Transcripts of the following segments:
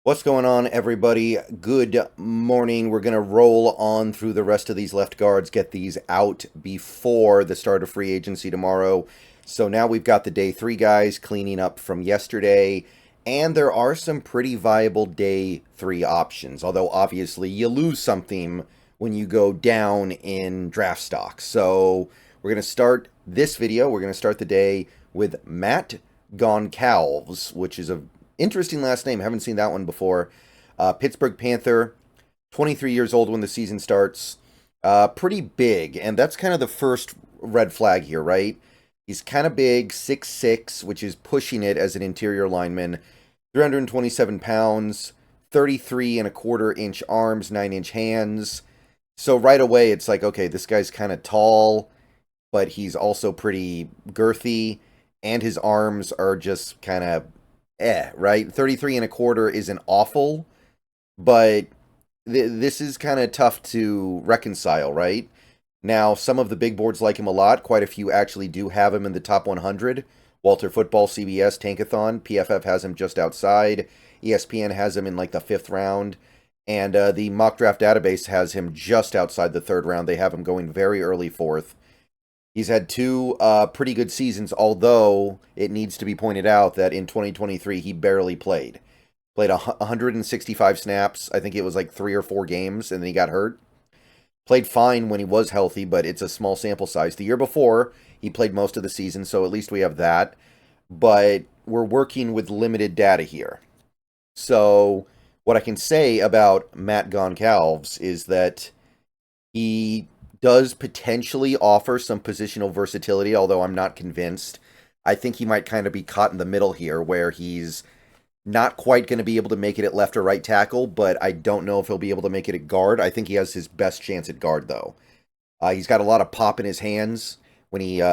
What's going on, everybody? Good morning. We're going to roll on through the rest of these left guards, get these out before the start of free agency tomorrow. So now we've got the day three guys cleaning up from yesterday, and there are some pretty viable day three options, although obviously you lose something when you go down in draft stock. So we're going to start this video. We're going to start the day with Matt Goncalves, which is a interesting last name. Haven't seen that one before. Pittsburgh Panther, 23 years old when the season starts. Pretty big, and that's kind of the first red flag here, right? He's kind of big, 6'6", which is pushing it as an interior lineman. 327 pounds, 33 and a quarter inch arms, 9-inch hands. So right away, it's like, okay, this guy's kind of tall, but he's also pretty girthy, and his arms are just kind of right? 33 and a quarter isn't awful, but this is kind of tough to reconcile, right? Now, some of the big boards like him a lot. Quite a few actually do have him in the top 100. Walter Football, CBS, Tankathon. PFF has him just outside. ESPN has him in like the 5th round. And the mock draft database has him just outside the 3rd round. They have him going very early 4th. He's had two pretty good seasons, although it needs to be pointed out that in 2023 he barely played. Played 165 snaps. I think it was like 3 or 4 games, and then he got hurt. Played fine when he was healthy, but it's a small sample size. The year before, he played most of the season, so at least we have that. But we're working with limited data here. So what I can say about Matt Goncalves is that he does potentially offer some positional versatility, although I'm not convinced. I think he might kind of be caught in the middle here, where he's not quite going to be able to make it at left or right tackle, but I don't know if he'll be able to make it at guard. I think he has his best chance at guard, though. He's got a lot of pop in his hands. When he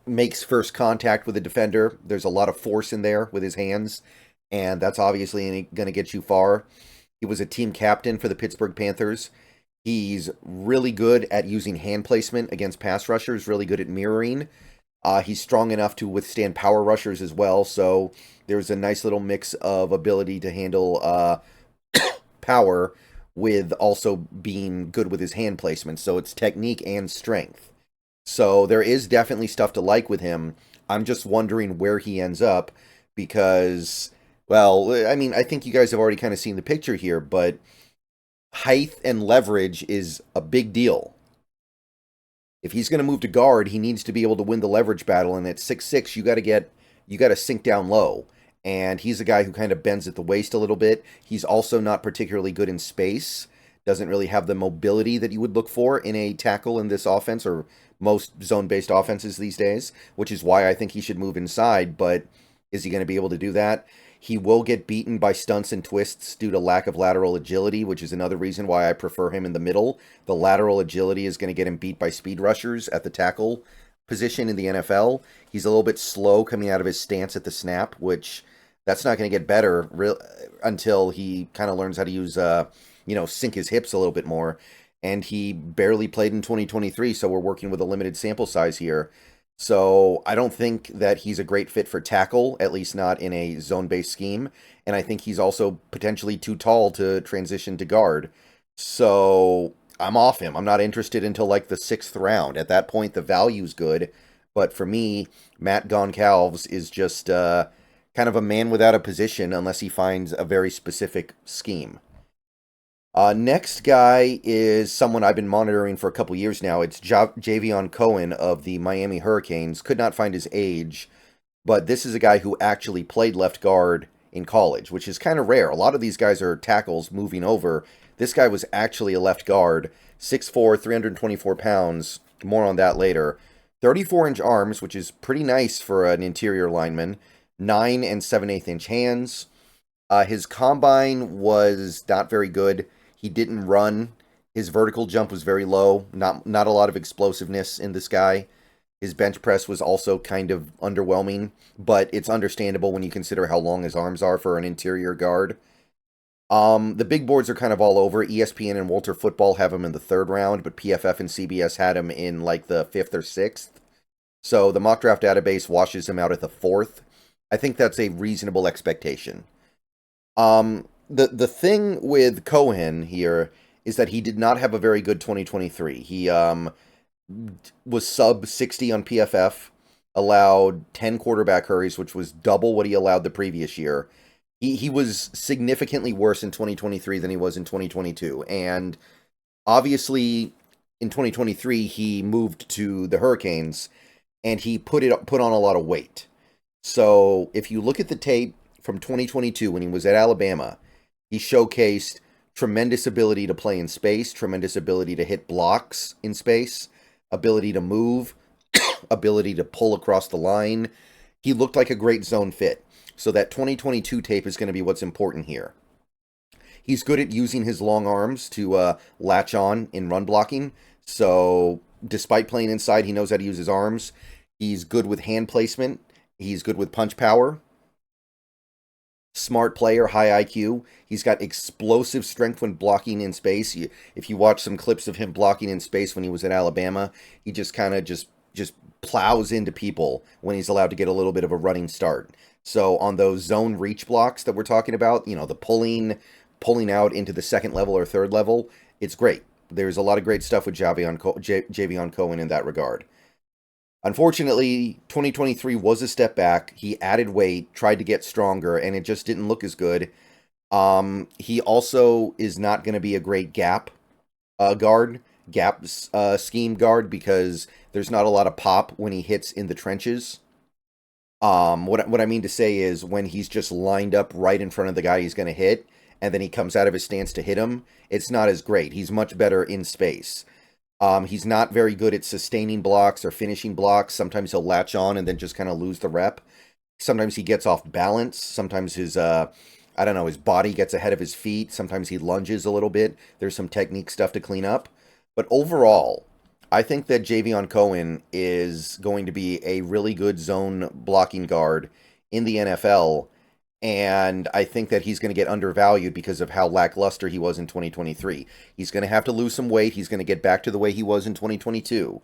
makes first contact with a defender, there's a lot of force in there with his hands, and that's obviously going to get you far. He was a team captain for the Pittsburgh Panthers. He's really good at using hand placement against pass rushers, really good at mirroring. He's strong enough to withstand power rushers as well, so there's a nice little mix of ability to handle power with also being good with his hand placement, so it's technique and strength. So there is definitely stuff to like with him. I'm just wondering where he ends up because, well, I mean, I think you guys have already kind of seen the picture here, but height and leverage is a big deal. If he's going to move to guard, he needs to be able to win the leverage battle, and at 6'6", you got to sink down low. And he's a guy who kind of bends at the waist a little bit. He's also not particularly good in space. Doesn't really have the mobility that you would look for in a tackle in this offense, or most zone-based offenses these days, which is why I think he should move inside, but is he going to be able to do that? He will get beaten by stunts and twists due to lack of lateral agility, which is another reason why I prefer him in the middle. The lateral agility is going to get him beat by speed rushers at the tackle position in the NFL. He's a little bit slow coming out of his stance at the snap, which that's not going to get better until he kind of learns how to use, sink his hips a little bit more. And he barely played in 2023, so we're working with a limited sample size here. So I don't think that he's a great fit for tackle, at least not in a zone-based scheme. And I think he's also potentially too tall to transition to guard. So I'm off him. I'm not interested until like the 6th round. At that point, the value's good. But for me, Matt Goncalves is just kind of a man without a position unless he finds a very specific scheme. Next guy is someone I've been monitoring for a couple years now. It's Javion Cohen of the Miami Hurricanes. Could not find his age, but this is a guy who actually played left guard in college, which is kind of rare. A lot of these guys are tackles moving over. This guy was actually a left guard, 6'4", 324 pounds. More on that later. 34-inch arms, which is pretty nice for an interior lineman. 9 and 7/8 inch hands. His combine was not very good. He didn't run. His vertical jump was very low. Not a lot of explosiveness in this guy. His bench press was also kind of underwhelming, but it's understandable when you consider how long his arms are for an interior guard. The big boards are kind of all over. ESPN and Walter Football have him in the 3rd round, but PFF and CBS had him in like the 5th or 6th. So the mock draft database washes him out at the 4th. I think that's a reasonable expectation. the thing with Cohen here is that he did not have a very good 2023. He was sub 60 on PFF, allowed 10 quarterback hurries, which was double what he allowed the previous year. He was significantly worse in 2023 than he was in 2022. And obviously, in 2023, he moved to the Hurricanes, and he put on a lot of weight. So if you look at the tape from 2022 when he was at Alabama, he showcased tremendous ability to play in space, tremendous ability to hit blocks in space, ability to move, ability to pull across the line. He looked like a great zone fit. So that 2022 tape is going to be what's important here. He's good at using his long arms to latch on in run blocking. So despite playing inside, he knows how to use his arms. He's good with hand placement. He's good with punch power. Smart player, high IQ. He's got explosive strength when blocking in space. If you watch some clips of him blocking in space when he was at Alabama, he just kind of just plows into people when he's allowed to get a little bit of a running start. So on those zone reach blocks that we're talking about, you know, the pulling out into the second level or third level, it's great. There's a lot of great stuff with Javion Cohen in that regard. Unfortunately, 2023 was a step back. He added weight, tried to get stronger, and it just didn't look as good. He also is not going to be a great gap scheme guard, because there's not a lot of pop when he hits in the trenches. What I mean to say is when he's just lined up right in front of the guy he's going to hit, and then he comes out of his stance to hit him, it's not as great. He's much better in space. He's not very good at sustaining blocks or finishing blocks. Sometimes he'll latch on and then just kind of lose the rep. Sometimes he gets off balance. Sometimes his body gets ahead of his feet. Sometimes he lunges a little bit. There's some technique stuff to clean up. But overall, I think that Javion Cohen is going to be a really good zone blocking guard in the NFL, and I think that he's going to get undervalued because of how lackluster he was in 2023. He's going to have to lose some weight. He's going to get back to the way he was in 2022.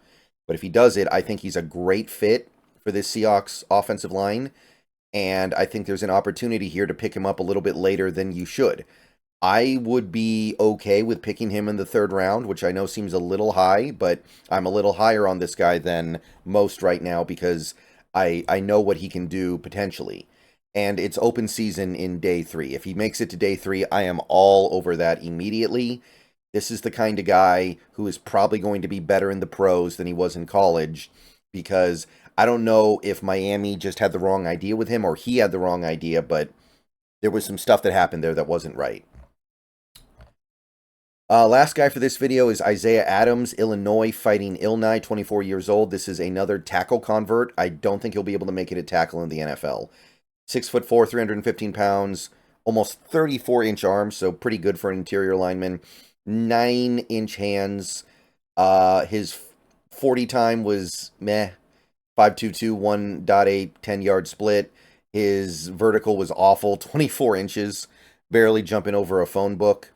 But if he does it, I think he's a great fit for this Seahawks offensive line, and I think there's an opportunity here to pick him up a little bit later than you should. I would be okay with picking him in the third round, which I know seems a little high, but I'm a little higher on this guy than most right now because I know what he can do potentially. And it's open season in day 3. If he makes it to day 3, I am all over that immediately. This is the kind of guy who is probably going to be better in the pros than he was in college, because I don't know if Miami just had the wrong idea with him or he had the wrong idea, but there was some stuff that happened there that wasn't right. Last guy for this video is Isaiah Adams, Illinois, fighting Illinois, 24 years old. This is another tackle convert. I don't think he'll be able to make it a tackle in the NFL. 6'4", 315 pounds, almost 34-inch arms, so pretty good for an interior lineman. 9-inch hands. His 40 time was meh. 5.22, 1.8, 10-yard split. His vertical was awful, 24 inches, barely jumping over a phone book.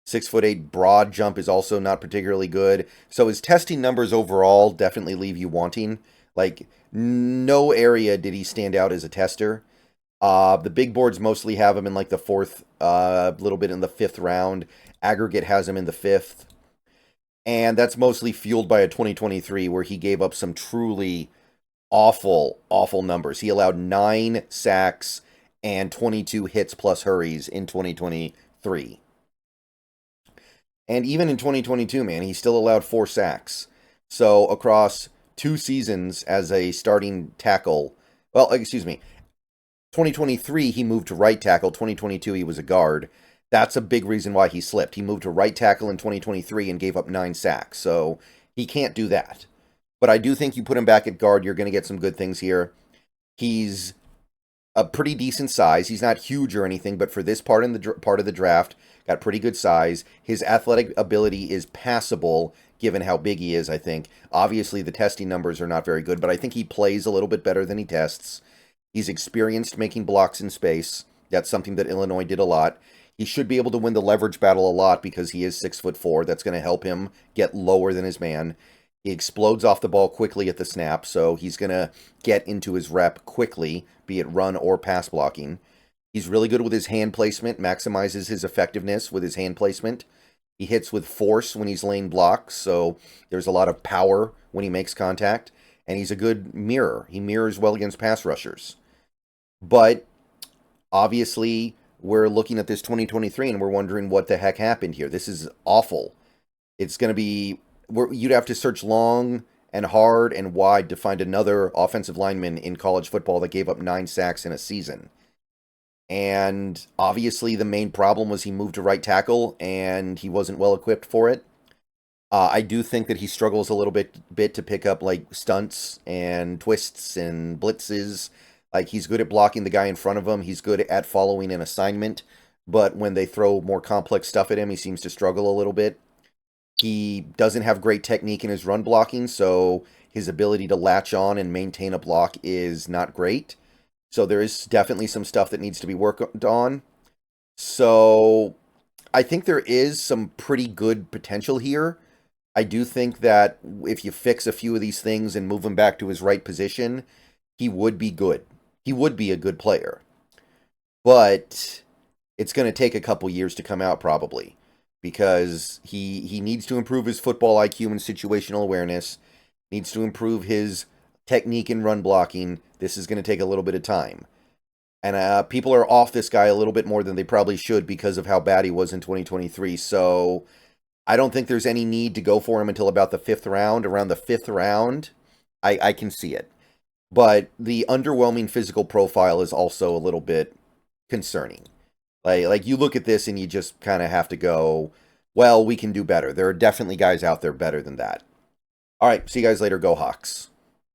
6'8" broad jump is also not particularly good. So his testing numbers overall definitely leave you wanting. Like, no area did he stand out as a tester. The big boards mostly have him in like the 4th, a little bit in the 5th round. Aggregate has him in the 5th. And that's mostly fueled by a 2023 where he gave up some truly awful, awful numbers. He allowed 9 sacks and 22 hits plus hurries in 2023. And even in 2022, man, he still allowed 4 sacks. So across 2 seasons as a starting tackle, 2023 he moved to right tackle, 2022 he was a guard. That's a big reason why he slipped. He moved to right tackle in 2023 and gave up 9 sacks. So he can't do that. But I do think you put him back at guard, you're going to get some good things here. He's a pretty decent size. He's not huge or anything, but for this part of the draft, got pretty good size. His athletic ability is passable, given how big he is, I think. Obviously, the testing numbers are not very good, but I think he plays a little bit better than he tests. He's experienced making blocks in space. That's something that Illinois did a lot. He should be able to win the leverage battle a lot because he is 6'4". That's going to help him get lower than his man. He explodes off the ball quickly at the snap, so he's going to get into his rep quickly, be it run or pass blocking. He's really good with his hand placement, maximizes his effectiveness with his hand placement. He hits with force when he's laying blocks, so there's a lot of power when he makes contact. And he's a good mirror. He mirrors well against pass rushers. But obviously, we're looking at this 2023 and we're wondering what the heck happened here. This is awful. It's going to be, you'd have to search long and hard and wide to find another offensive lineman in college football that gave up 9 sacks in a season. And obviously, the main problem was he moved to right tackle and he wasn't well equipped for it. I do think that he struggles a little bit to pick up like stunts and twists and blitzes. Like, he's good at blocking the guy in front of him. He's good at following an assignment. But when they throw more complex stuff at him, he seems to struggle a little bit. He doesn't have great technique in his run blocking, so his ability to latch on and maintain a block is not great. So there is definitely some stuff that needs to be worked on. So I think there is some pretty good potential here. I do think that if you fix a few of these things and move him back to his right position, he would be good. He would be a good player. But it's going to take a couple years to come out probably, because he needs to improve his football IQ and situational awareness, needs to improve his technique and run blocking. This is going to take a little bit of time. And people are off this guy a little bit more than they probably should because of how bad he was in 2023. So I don't think there's any need to go for him until about the 5th round. Around the 5th round, I can see it. But the underwhelming physical profile is also a little bit concerning. Like you look at this and you just kind of have to go, well, we can do better. There are definitely guys out there better than that. All right, see you guys later. Go Hawks.